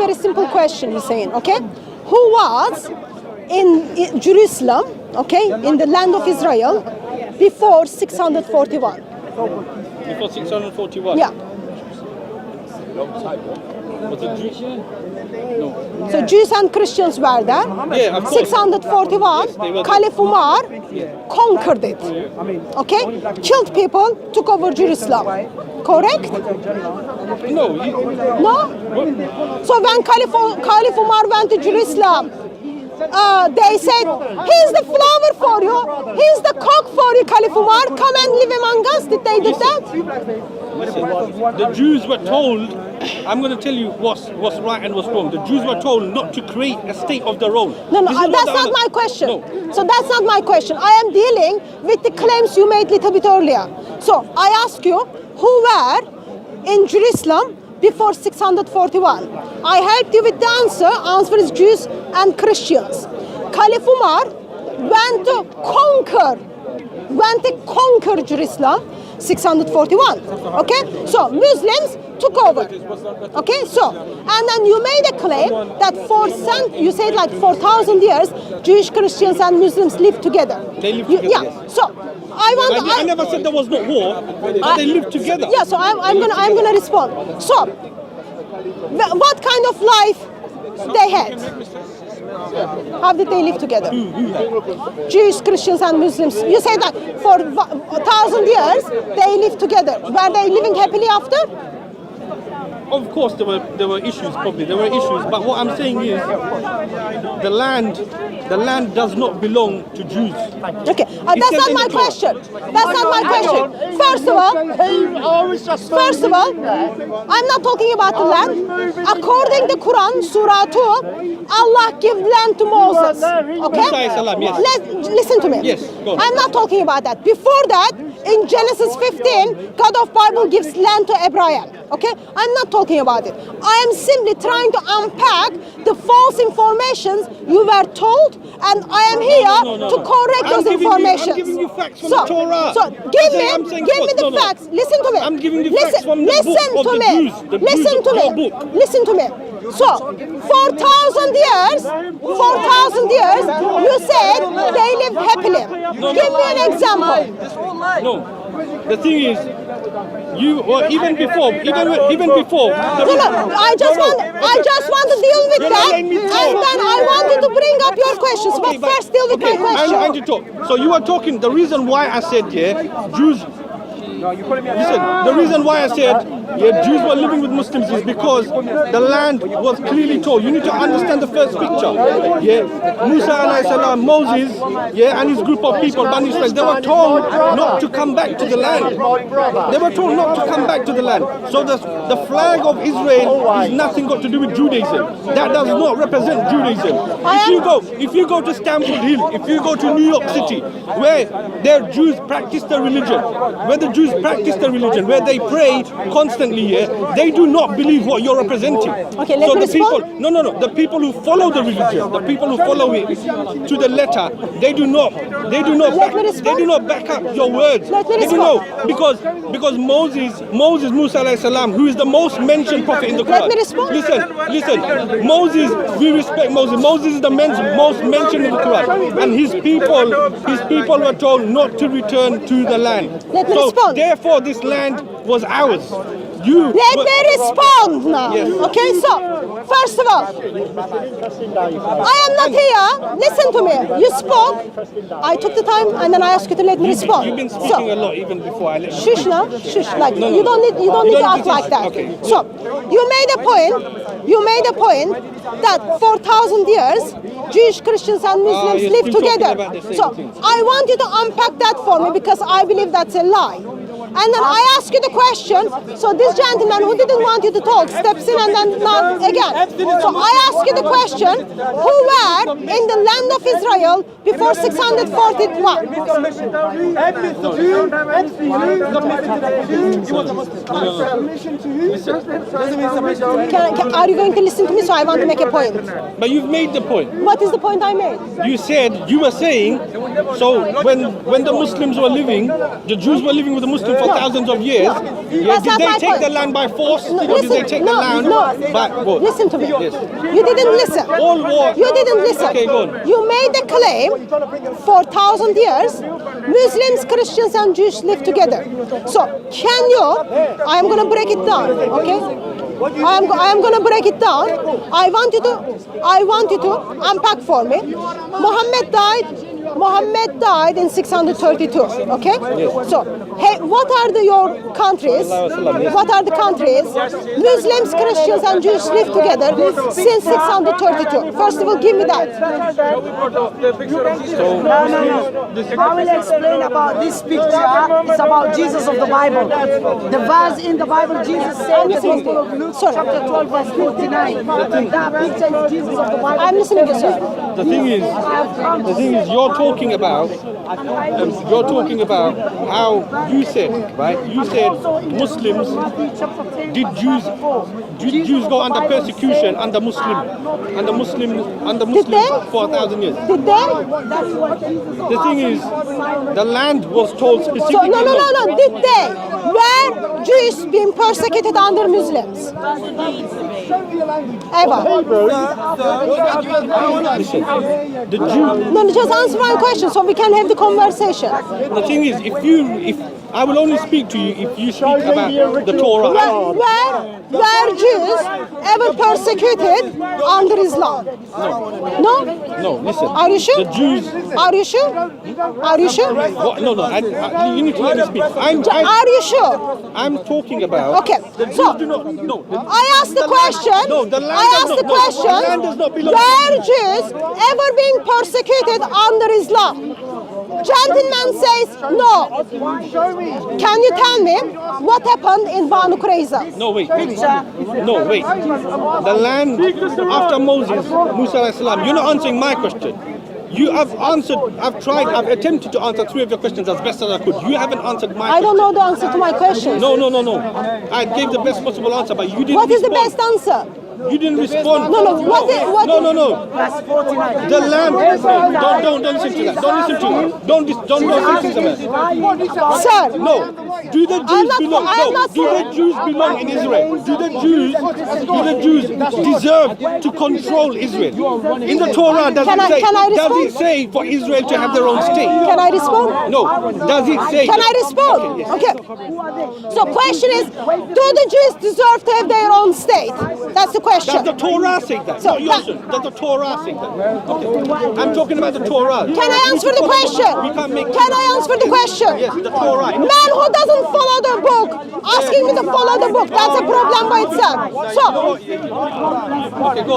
very simple question, Hussein, okay? Who was in Jerusalem, okay, in the land of Israel before 641? Before 641? Yeah. Was it Jews? No. So Jews and Christians were there. Yeah, of course. 641, Yes, they were. Caliph Umar conquered it. Okay? Killed people, took over Jerusalem. Correct? No. No? So when Caliph Umar went to Jerusalem, they said, here's the flower for you, here's the cock for you, Caliph Umar, come and live among us. Did they do that? Listen, the Jews were told, I'm going to tell you what's right and what's wrong. The Jews were told not to create a state of their own. No, that's not my question. No. So that's not my question. I am dealing with the claims you made a little bit earlier. So I ask you, who were in Jerusalem before 641? I helped you with the answer. Answer is Jews and Christians. Caliph Umar went to conquer Jerusalem 641. Okay, so Muslims took over. Okay, so and then you made a claim that you said like 4,000 years Jewish, Christians and Muslims lived together. They lived together. Yeah. Yes. So I never said there was no war, but they lived together. Yeah. So I'm gonna respond. So what kind of life they had? How did they live together? Jews, Christians and Muslims. You say that for 1,000 years they lived together. Were they living happily after? Of course there were issues, probably. There were issues, but what I'm saying is the land does not belong to Jews. Okay, that's not my question. That's not my question. First of all, I'm not talking about the land. According to Quran, Surah 2, Allah gave land to Moses. Okay? Yes. Listen to me. Yes, go on. I'm not talking about that. Before that, in Genesis 15, God of Bible gives land to Abraham. Okay? I'm not talking about it. I am simply trying to unpack the false informations you were told, and I am here to correct those informations. I'm giving you facts from the Torah. So give me the facts. Listen to me. I'm giving you facts from the book of the Jews. Listen to me. So 4,000 years, you said they lived happily. Give me an example. No. The thing is, even before. I just want to deal with that, and then I wanted to bring up your questions. But first, deal with my question. I'm trying to talk. So you are talking. The reason why I said Jews. Listen, the reason why I said Jews were living with Muslims is because the land was clearly told. You need to understand the first picture. Musa alayhi salam, Moses, and his group of people, Bani Israel, they were told not to come back to the land. They were told not to come back to the land. So the flag of Israel is nothing got to do with Judaism. That does not represent Judaism. If you go to Stamford Hill, if you go to New York City, where their Jews practice their religion, where they pray constantly here, they do not believe what you're representing. Okay, let me respond. The people who follow the religion, the people who follow it to the letter, they do not back up your words. They do not, because Moses, Musa alayhi salam, who is the most mentioned prophet in the Quran. Let me respond. Listen. Moses, we respect Moses. Moses is the most mentioned in the Quran, and his people were told not to return to the land. Let me respond. Therefore, this land was ours. Let me respond now. Yes. Okay, so first of all, I am not here. Listen to me. You spoke. I took the time, and then I asked you to let me respond. You've been speaking a lot even before I let you. Shush now. Shush. Like you don't need to act like that. Okay. So you made a point that 4,000 years Jewish, Christians and Muslims live together. So I want you to unpack that for me, because I believe that's a lie. And then I ask you the question, so this gentleman who didn't want you to talk steps in and then now again. So I ask you the question, who were in the land of Israel before 641? Are you going to listen to me? So I want to make a point. But you've made the point. What is the point I made? You were saying, so when the Muslims were living, the Jews were living with the Muslims for for thousands of years. Yeah, That's did not they my take point. the land by force, No, or did they take the land by what? Listen to me. Yes. You didn't listen. All war. You didn't listen. Okay, go on. You made a claim for 1,000 years, Muslims, Christians, and Jews live together. So, can you? I am going to break it down. Okay. I am going to break it down. I want you to unpack for me. Muhammad died in 632. Okay. So, hey, what are your countries? What are the countries? Muslims, Christians, and Jews live together since 632. First of all, give me that. I will explain about this picture. It's about Jesus of the Bible. The verse in the Bible, Jesus said, the Gospel of Luke, chapter 12, verse 59. That picture is Jesus of the Bible. I'm listening to you, sir. The thing is, you're talking about how you said, right? You said Muslims, did Jews go under persecution under Muslim for 1,000 years? Did they? The thing is, the land was told specifically. So, no. Did they? Were Jews being persecuted under Muslims? Ever? Listen, the Jews. No, just answer my question so we can have the conversation. The thing is, if I will only speak to you if you speak about the Torah. Were Jews ever persecuted under Islam? No? No, listen. Are you sure? The Jews. Are you sure? Are you sure? What? No. You need to let me speak. Are you sure? I'm talking about. Okay. The So, Jews do not. No. I asked the question. No, the land I does asked not- the no, question. the land does not belong to Were Jews ever being persecuted under Islam? Gentleman says no. Can you tell me what happened in Banu Qurayza? No, wait. No, wait. The land after Moses, Musa alayhi salam. You're not answering my question. You have answered. I've attempted to answer 3 of your questions as best as I could. You haven't answered my. I don't know the answer to my question. No. I gave the best possible answer, but you didn't. What is the respond. best answer? You didn't respond. No. No. The land. Don't listen to that. Don't listen to it. Don't listen to that. Sir. No. Do the Jews belong? I'm not Do the Jews belong in Israel? Do the Jews deserve to control Israel? In the Torah, does it say for Israel to have their own state? Can I respond? No. Does it say? Can I respond? Okay. So question is, do the Jews deserve to have their own state? That's the question. Does the Torah say that? So Not yours. Does the Torah say that? Okay. I'm talking about the Torah. Can I answer the question? Can I answer the question? Yes, the Torah. Man who doesn't follow the book, asking me to follow the book, that's a problem by itself. So, Okay, go